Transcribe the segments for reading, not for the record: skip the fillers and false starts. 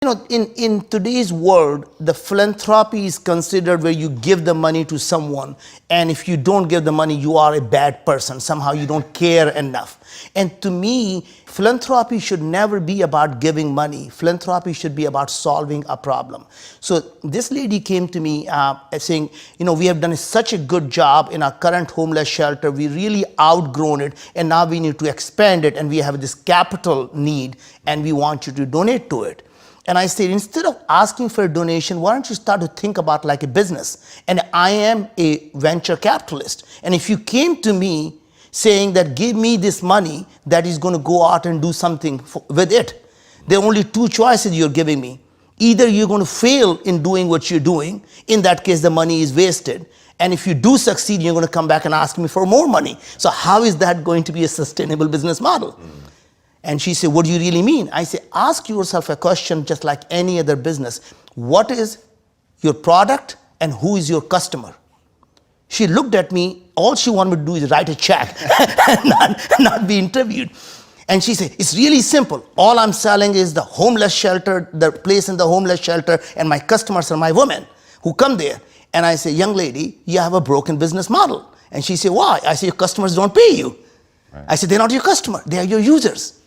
In today's world, the philanthropy is considered where you give the money to someone, and if you don't give the money, you are a bad person. Somehow you don't care enough. And to me, philanthropy should never be about giving money. Philanthropy should be about solving a problem. So this lady came to me saying, we have done such a good job in our current homeless shelter. We really outgrown it, and now we need to expand it, and we have this capital need, and we want you to donate to it. And I said, instead of asking for a donation, why don't you start to think about like a business? And I am a venture capitalist. And if you came to me saying that give me this money that is going to go out and do something with it, there are only two choices you're giving me. Either you're going to fail in doing what you're doing. In that case, the money is wasted. And if you do succeed, you're going to come back and ask me for more money. So how is that going to be a sustainable business model? And she said, what do you really mean? I say, ask yourself a question just like any other business. What is your product and who is your customer? She looked at me. All she wanted me to do is write a check and not be interviewed. And she said, it's really simple. All I'm selling is the homeless shelter, the place in the homeless shelter, and my customers are my women who come there. And I say, young lady, you have a broken business model. And she said, why? I say, your customers don't pay you. Right. I said, they're not your customer. They are your users.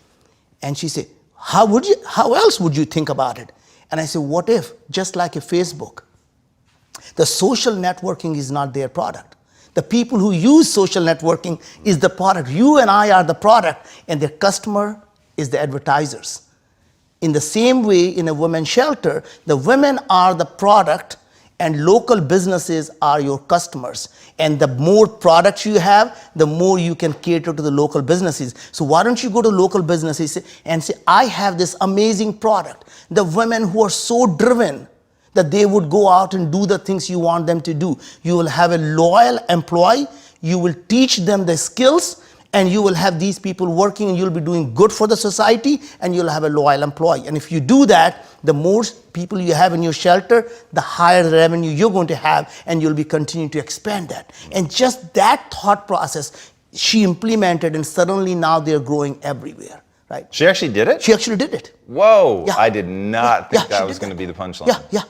And she said, how else would you think about it? And I said, what if, just like a Facebook, the social networking is not their product. The people who use social networking is the product. You and I are the product, and their customer is the advertisers. In the same way, in a women's shelter, the women are the product, and local businesses are your customers. And the more products you have, the more you can cater to the local businesses. So why don't you go to local businesses and say, I have this amazing product. The women who are so driven that they would go out and do the things you want them to do. You will have a loyal employee. You will teach them the skills, and you will have these people working, and you'll be doing good for the society, and you'll have a loyal employee. And if you do that, the more people you have in your shelter, the higher the revenue you're going to have, and you'll be continuing to expand that. And just that thought process, she implemented, and suddenly now they're growing everywhere. Right? She actually did it? She actually did it. Whoa, yeah. I did not think that was going to be the punchline. Yeah.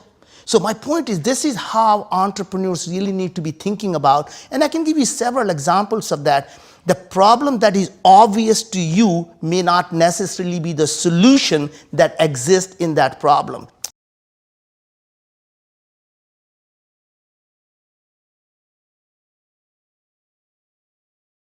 So my point is, this is how entrepreneurs really need to be thinking about, and I can give you several examples of that. The problem that is obvious to you may not necessarily be the solution that exists in that problem.